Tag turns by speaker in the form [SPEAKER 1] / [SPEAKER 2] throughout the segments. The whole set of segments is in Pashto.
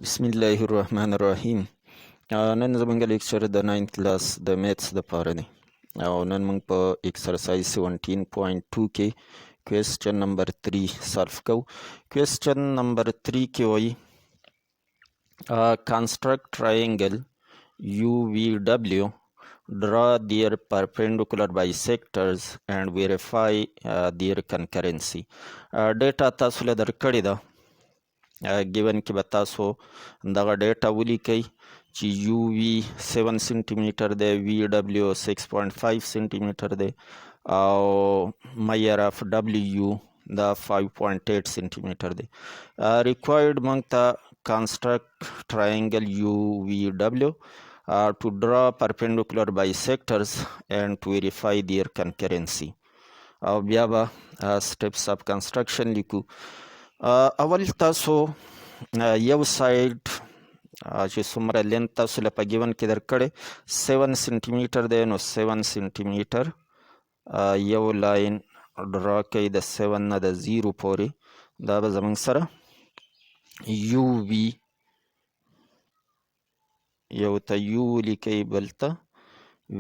[SPEAKER 1] بسم الله الرحمن الرحیم. نن زموږ لیکچر د 9th کلاس د میتھس د پاره دی او نن موږ په ایکسرسایز 17.2 کې کوېسچن نمبر 3 سالو کوو. کوېسچن نمبر 3 کې وایي construct triangle UVW, draw their perpendicular bisectors and verify their concurrency. ډیټا تاسو له درکړې ده. ګیون کې به تاسو دغه ډیټا ولیکئ چې یو وی 7 سنټي میټر دی، وی ډبلیو 6.5 سنټي میټر دی او میر اف ډبلیو دا 5.8 سنټي میټر دی. ریکوایرډ موږ ته کنسټرکټ ټرایانګل یو وی ډبلیو to draw perpendicular bisectors and to verify their concurrency. او بیا به steps of construction لیکو. اول تاسو یو سایډ چې څومره لینت تاسو له په ګیون کې درکړی 7 سنټي میټر دی، نو 7 سنټي میټر یو لاین ډرا کوي د 7 نه د 0 پورې. دا به زموږ سره یو وي، یو ته یو ولیکئ بل ته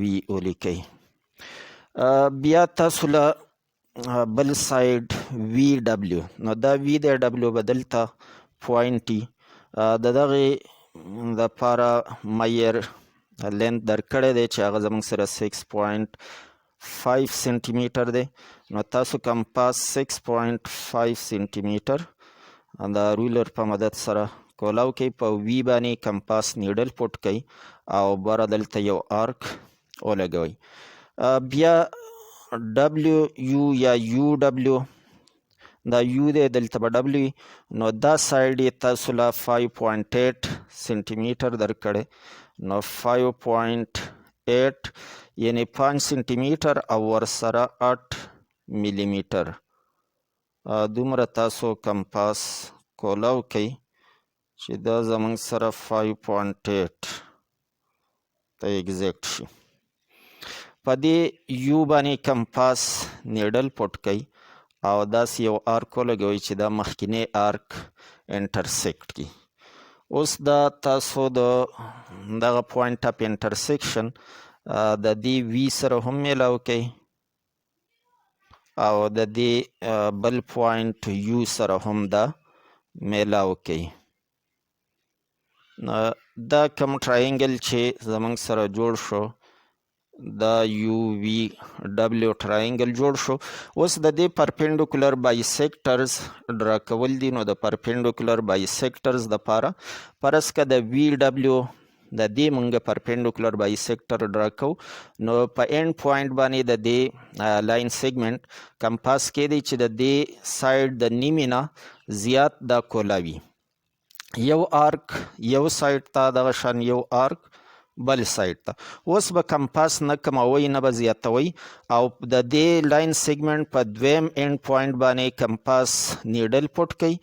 [SPEAKER 1] وي ولیکئ. بیا تاسو له بل سایډ وی ډبلیو، نو دا وی دی ډبلیو به دلته پوینټي. د دغې دپاره میر لینت درکړی دی چې هغه زموږ سره 6.5 سنټي میټر دی. نو تاسو کمپاس 6.5 سنټي میټر د رولر په مدد سره کولاو کوي، په وی باندې کمپاس نیډل پوټ کوي او بره دلته یو آرک ولګوئ. بیا ډبلیو یو یا یو ډبلیو، دا یو دی دلته به ډبلیو، نو دا سایډ یې تاسو له 5.8 سنټي میټر درکړی، نو 5.8 یعنې 5 سنټي میټر او ورسره 8 ملي میټر دومره تاسو کمپاس کولاو کوئ چې دا زموږ سره 5.8 ته ایګزیکټ شي. په دې یو باندې کمپاس نیډل پوټ کوي او داسې یو آرک ولګوئ چې دا مخکینی آرک انټرسیکټ کړي. اوس دا تاسو د دغه پوینټ اف انټرسیکشن د دې وی سره هم میلاو کوئ او د دې بل پوینټ یو سره هم دا میلاو کوئ. دا کوم ټرایانګل چې زموږ سره جوړ شو، دا یو وی ډبلیو ټرایانګل جوړ شو. اوس د دې پرپینډیکولر بایسیکټرز ډرا کول دي. نو د پرپینډیکولر بایسیکټرز دپاره فرض که د وی ډبلیو د دې موږ پرپینډیکولر بایسیکټر ډرا کوو، نو په اینډ پوینټ باندې د دې لاین سیګمنټ کمپاس کیدی چې د دې سایډ د نیمې نه زیات دا کولاوي. یو آرک یو سایډ ته، دغه شان یو آرک بل سایډ ته. اوس به کمپاس نه کموئ نه به زیاتوئ او د دې لاین سیګمنټ په دویم اینډ پوینټ باندې کمپاس نیډل پوټ کوئ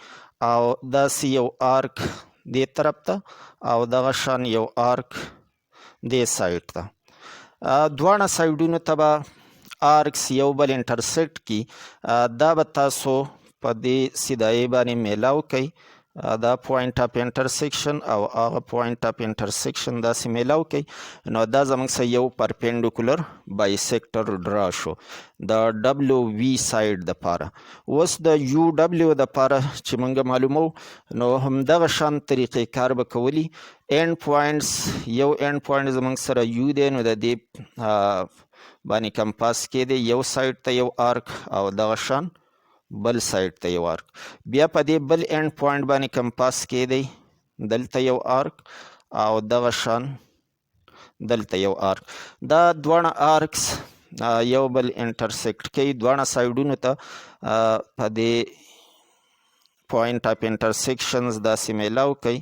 [SPEAKER 1] او داسې یو آرک دې طرف ته او دغه شان یو آرک دې سایډ ته. دواړه سایډونو ته به آرکس یو بل انټرسیکټ کي. دا به تاسو په دې سیدایي باندې میلاو کوئ، دا پوینټ اف انټرسیکشن او هغه پوینټ اف انټرسیکشن داسې میلاو کوي. نو دا زموږ سره یو پرپینډیکولر بایسیکټر ډرا شو د ډبلیو وی سایډ دپاره. اوس د یو ډبلیو دپاره چې موږ معلومو، نو همدغه شان طریقې کار به کولی. اینډ پوینټس، یو اینډ پوینټ زموږ سره یو دی، نو د دې باندې کمپاس کیدی یو سایډ ته یو آرک او دغه شان بل سایډ ته یو آرک. بیا په دې بل اینډ پوینټ باندې کمپاس کیدی دلته یو آرک او دغه شان دلته یو آرک. دا دواړه آرکس یو بل انټرسیکټ کوي دواړه سایډونو ته. په دې پوینټ اف انټرسیکشنز داسې میلاو کوي.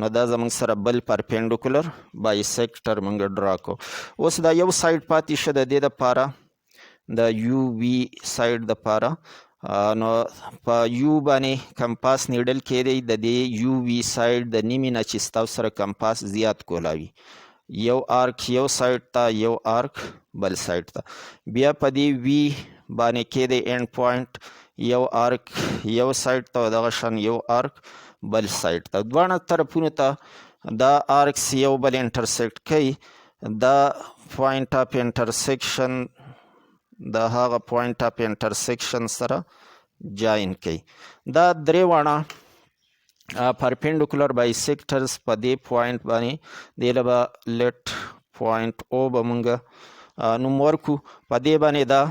[SPEAKER 1] نو دا زموږ سره بل پرپینډیکولر بایسیکټر موږ ډرا کو. اوس دا یو سایډ پاتې شه د دې دپاره، د یو وی سایډ دپاره. نو په یو باندې کمپاس نیډل کیدی د دې یو وی سایډ د نیمې نه چې ستاسو سره کمپاس زیات کولاوي، یو آرک یو سایډ ته یو آرک بل سایډ ته. بیا په دې وی باندې کیدی اینډ پوینټ یو آرک یو سایډ ته دغه شان یو آرک بل سایډ ته. دواړه طرفونو ته دا آرکس یو بل انټرسیکټ کوي. دا پوینټ اف انټرسیکشن د هغه پوینټ اف انټرسیکشن سره جاین کوي. دا درې واړه پرپینډیکولر بایسیکټرز په دې پوینټ باندې دې له به لیټ پوینټ او به مونږ نوم ورکو. په دې باندې دا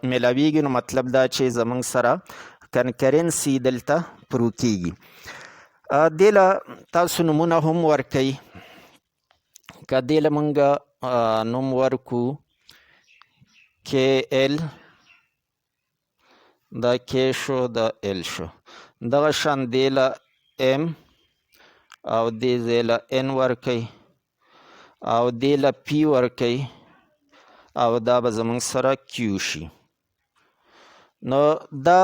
[SPEAKER 1] میلاویږي، نو مطلب دا چې زمونږ سره کنکرنسي دلته پرو کیږي. دې له تاسو نومونه هم ورکوي. که دې له مونږ نوم ورکو کې ال، دا کې شو دا ال شو، دغه شان دې له ام او دې ځای له ان ورکوي او دې له پی ورکوي او دا به زمونږ سره کیو شي. نو دا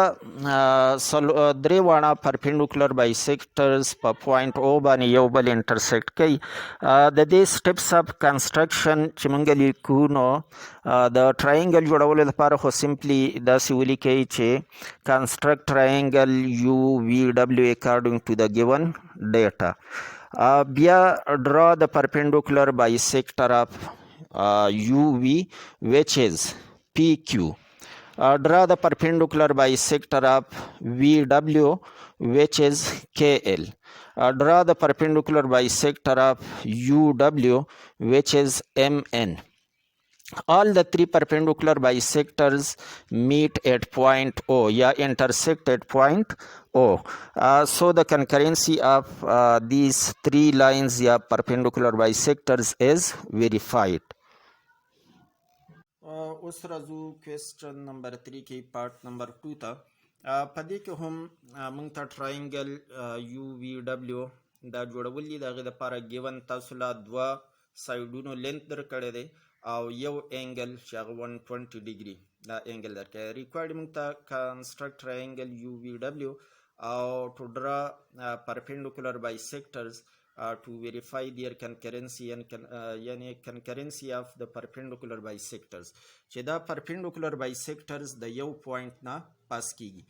[SPEAKER 1] درې واړه پرپینډیکولر بایسیکټرز په پوینټ او باندې یو بل انټرسیکټ کوي. د دې سټپس اف کنسټرکشن چې موږ لیکو، نو د ټراینګل جوړولو لپاره خو سمپلی داسې ولیکئ چې کنسټرکټ ټراینګل یو وی ډبلیو اکارډنګ ټو د ګیون ډیټا. بیا ډرا د پرپینډیکولر بایسیکټر اف یو وی which is PQ. Draw the perpendicular bisector of VW which is KL. Draw the perpendicular bisector of UW which is MN. All the three perpendicular bisectors meet at point O, intersect at point O. So the concurrency of these three lines, perpendicular bisectors is verified. اوس راځو کوېسچن نمبر 3 کې پارټ نمبر 2 ته. په دې کې هم موږ ته ټراینګل یو وی ډبلیو دا جوړول دي. د هغې دپاره ګیون تاسو له دوه سایډونو لینت درکړی دی او یو اینګل چې هغه 120 ډیګري دا اینګل درکړی. ریکوایرډ موږ ته کنسټرکټ ټراینګل یو وی ډبلیو او ټو ډرا پرپینډیکولر بایسیکټرز to verify their concurrency and یعنی concurrency of the perpendicular bisectors چې دا perpendicular bisectors د یو پوینټ نه پاس کیږي.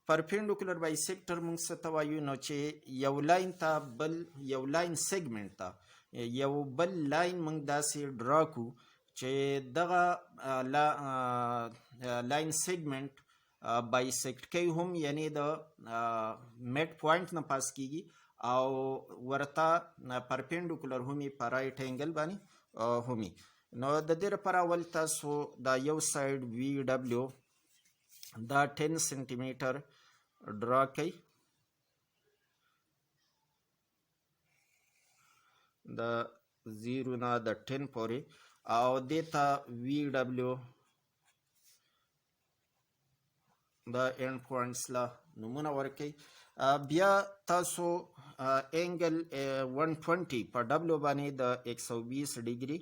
[SPEAKER 1] perpendicular bisector موږ څه ته وایو؟ نو چې یو لاین ته بل یو لاین سیګمنټ ته یو بل لاین موږ داسې ډرا کو چې دغه لاین سیګمنټ بایسیکټ کوي هم، یعنی د میډ پوینټ نه پاس کیږي او ورته پرپینډیکولر همي په رایټ اینګل باندې همي. نو د دې لپاره اول تاسو دا یو سایډ وی ډبلیو دا 10 سنټي میټر ډرا کوي. د 0 نه د 10 پورې او دې ته وی ډبلیو دا اینډ پوینټس لا نمونه ورکوي. بیا تاسو اینګل 120 په ډبلیو باندې د 120 ډیګري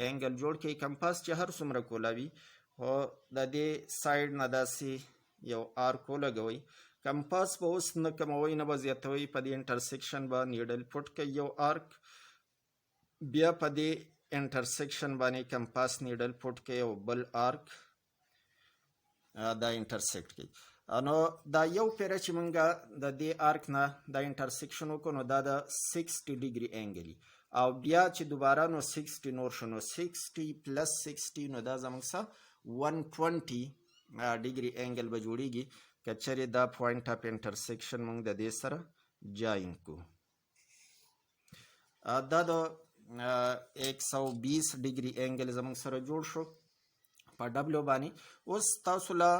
[SPEAKER 1] اینګل جوړ کړئ. کمپاس چې هر څومره کولاوي خو د دې سایډ نه داسې یو آرک ولګوئ. کمپاس به اوس نه کموئ نه به زیاتوئ، په دې انټرسیکشن به نیډل پټ کړئ یو آرک. بیا په دې انټرسیکشن باندې کمپاس نیډل پټ کړئ او بل آرک دا انټرسیکټ کړئ. نو دا یو پیره چې موږ د دې آرک نه دا انټرسیکشن وکړو نو دا د 60 ډیګري اینګل او بیا چې دوباره نو 60 نور شو، نو 60 پلس 60 نو دا زموږ سره 120 ډیګري اینګل به جوړیږي که چېرې دا پوینټ اف انټرسیکشن موږ د دې سره جاین کو. دا د 120 ډیګري اینګل زموږ سره جوړ شو په ډبلیو باندې. اوس تاسو له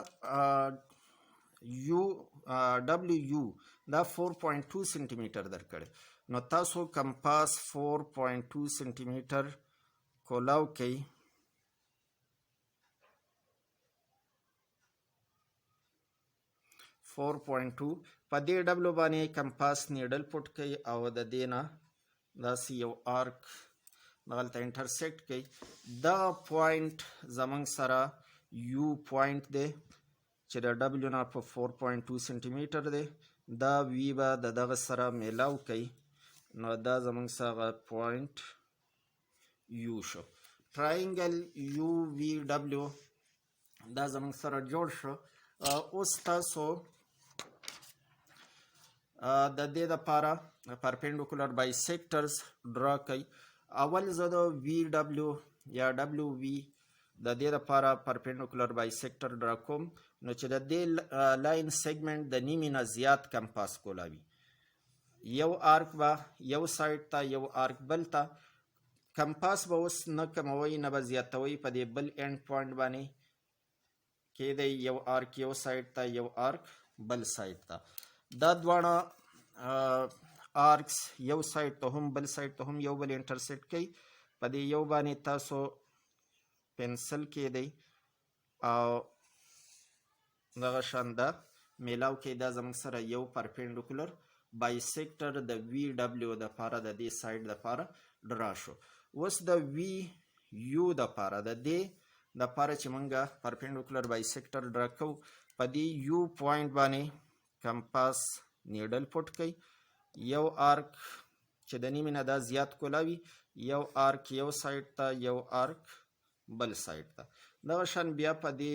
[SPEAKER 1] یو ډبلیو یو دا 4.2 سنټي میټر درکړی، نو تاسو کمپاس 4.2 سنټي میټر کولاو کوي. په دې ډبلیو باندې کمپاس نیډل پټ کوي او د دې نه داسې یو آرک دغلته انټرسیکټ کوي. دغه پوینټ زموږ سره یو پوینټ دی چې د ډبلیو نه په 4.2 سنټي میټر دی. دا وی به د دغه سره میلاو کوي، نو دا زموږ سره پوینټ یو شو. ټراینګل یو وی ډبلیو دا زموږ سره جوړ شو. اوس تاسو د دې دپاره پرپینډیکولر بایسیکټرز ډرا کوي. اول زه د وی ډبلیو یا ډبلیو وی د دې دپاره پرپینډیکولر بایسیکټر ډرا کوم، نو چې د دې لاین سیګمنټ د نیمې نه زیات کمپاس کولاوي. یو آرک به یو سایډ ته، یو آرک بل ته. کمپاس به اوس نه کموئ نه به زیاتوئ، په دې بل اینډ پوینټ باندې کیدی یو آرک یو سایډ ته، یو آرک بل سایډ ته. دا دواړه آرکس یو سایډ ته هم بل سایډ ته هم یو بل انټرسیکټ کوي. په دې یو باندې تاسو پنسل کیدی او دغه شان دا میلاو کې دا زموږ سره یو پرپینډیکولر بایسیکټر د وی ډبلیو د پاره د دې سایډ د پاره ډرا شو. اوس د وی یو د پاره د دې د پاره چې مونږه پرپینډیکولر بایسیکټر ډرا کوو، په دې یو پوینټ باندې کمپاس نیډل پټ کوي. یو آرک چې د نیمې نه دا زیات کولاوي، یو آرک یو سایډ ته، یو آرک بل سایډ ته. دغه شان بیا په دې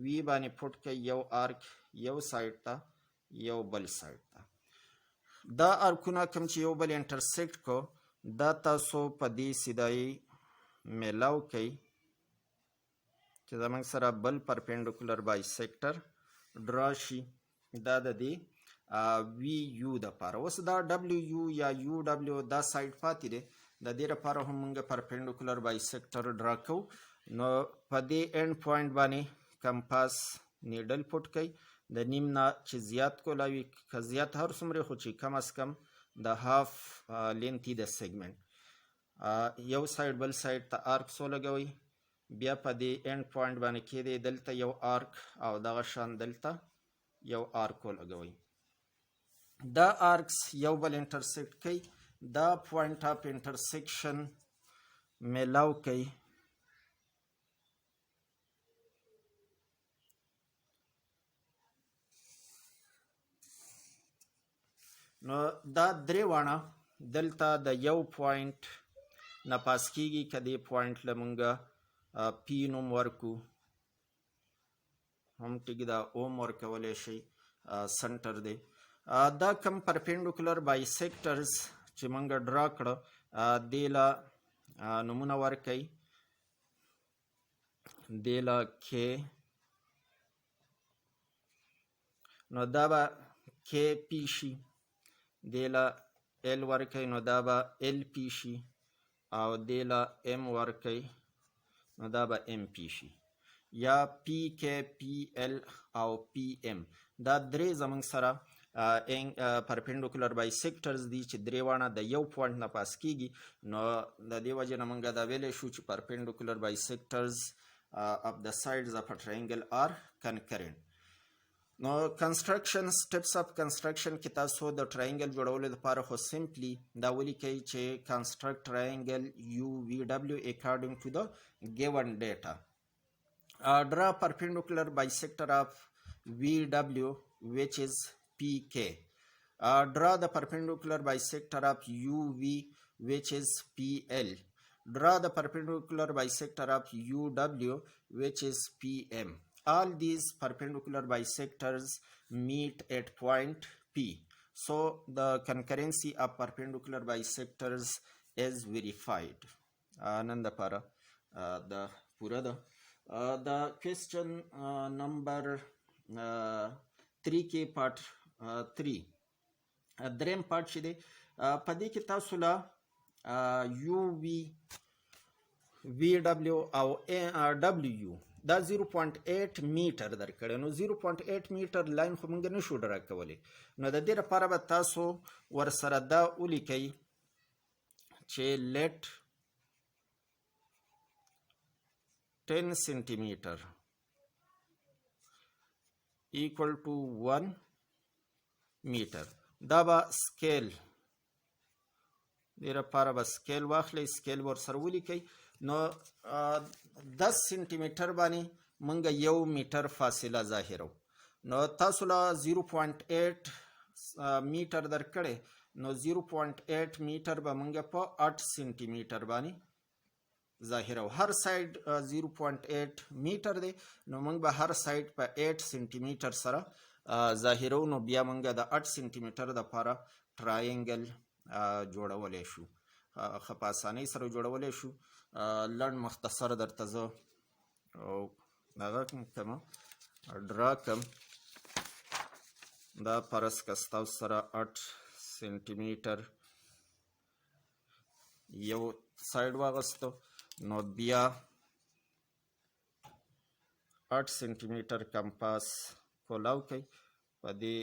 [SPEAKER 1] وی باندې پټ کوي، یو آرک یو سایډ ته، یو بل سایډ ته. دا آرکونه کوم چې یو بل انټرسیکټ کو، دا تاسو په دې سیدایي میلاو کوي چې زموږ سره بل پرپینډیکولر بایسیکټر ډرا شي. دا د دې وی یو د پاره. اوس دا ډبلیو یو یا یو ډبلیو دا سایډ پاتې دی، د دې لپاره هم موږ پرپینډیکولر بایسیکټر ډرا کوو. نو په دې اینډ پوینټ باندې کمپاس نیډل پټ کوي، د نیم نه چې زیات کولاوي، که زیات هر څومره خو چې کم از کم د هاف لینتي د سیګمنټ. یو سایډ بل سایډ ته آرکس ولګوئ، بیا په دې اینډ پوینټ باندې کیدی دلته یو آرک او دغه شان دلته یو آرک ولګوئ. دا آرکس یو بل انټرسیکټ کوي، دا پوینټ اف انټرسیکشن میلاو کوي. نو دا درې واڼه دلته د یو پوینټ نه پاس کیږي. که دې پوینټ له مونږه پی نوم ورکو هم ټیک ده، اوم ورکولی شي، سنټر دی. دا کم پرپینډیکولر بایسیکټرز چې مونږ ډرا کړه، دې له نومونه ورکوي. دې له کې نو دا به کې پی شي، دې له ایل ورکوي نو دا به ایل پی شي، او دې له ایم ورکوي نو دا به ایم پی شي، یا پی کې پی ایل او پی ایم. دا درې زموږ سره پرپینډیکولر بایسیکټرز دي چې درې واڼه د یو پوینټ نه پاس کیږي. نو د دې وجې نه موږ دا ویلی شو چې پرپینډیکولر بایسیکټرز of the sides of a triangle are concurrent. نو کنسټرکشن سټپس اف کنسټرکشن کې تاسو د ټراینګل جوړولو لپاره خو سمپلی دا ولیکئ چې کنسټرکټ ټراینګل یو وی ډبلیو اکارډینګ ټو د ګیون ډیټا. ډرا پرپینډیکولر بایسیکټر اف وی ډبلیو which is PK. Draw the perpendicular bisector of UV which is PL. Draw the perpendicular bisector of UW which is PM. All these perpendicular bisectors meet at point P. So the concurrency of perpendicular bisectors is verified. Nanda para the purada. The question number 3 کې پارت 3 دریم پارت چې دی په دې کې تاسو له یو وی ډبلیو او ډبلیو دا 0.8 میټر درکړی. نو 0.8 میټر لاین خو موږ نشو ډرا کولی. نو د دې لپاره به تاسو ورسره دا ولیکئ چې لیټ 10 سنټیمیټر equal to 1 meter. دا به سکیل دې لپاره به سکیل واخلئ، سکیل ورسره ولیکئ. نو 10 سنټیمیټر باندې موږ 1 میټر فاصله ظاهرو. نو تاسو له 0.8 میټر درکړی، نو 0.8 میټر به موږ په 8 سنټیمیټر باندې ظاهره. هر سایډ 0.8 میټر دی، نو موږ به هر سایډ په 8 سنټیمیټر سره ظاهرو نو بیا موږ د 8 سانتي میټر دپاره ټراینګل جوړولی شو. ښه په اسانۍ سره جوړولی شو. لنډ مختصر درته زه دغه کړم ډرا کړم. دا فرض که ستاسو سره 8 سانتي میټر یو سایډ واغستو، نو بیا 8 سانتي میټر کمپاس کولاو کوئ. په دې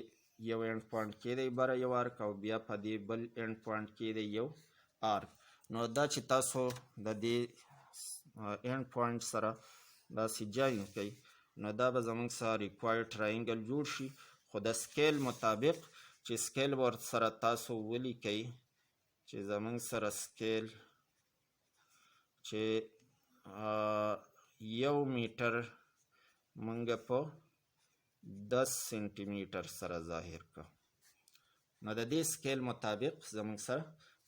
[SPEAKER 1] یو اینډ پوینټ کې دی بره یو آرک او بیا په دې بل اینډ پوینټ کې دی یو آرک. نو دا چې تاسو د دې اینډ پوینټ سره داسې جاین کوئ، نو دا به زموږ سره ریکوایر ټراینګل جوړ شي. خو د سکیل مطابق چې سکیل ورسره تاسو ولیکئ چې زموږ سره سکیل چې 1 میټر موږ په 10 سانتي میټر سره ظاهر کړو، نو د دې سکیل مطابق زموږ سره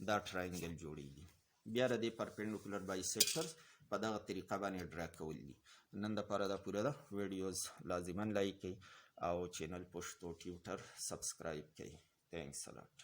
[SPEAKER 1] دا ټراینګل جوړیږي. بیا د دې پرپینډیکولر بایسیکټرز په دغه طریقه باندې ډرا کول دي. نن دپاره دا پوره ده. ویډیوز لازما لایک کړئ او چینل پشتو ټیوټر سبسکرایب کړئ. تھینکس الاٹ.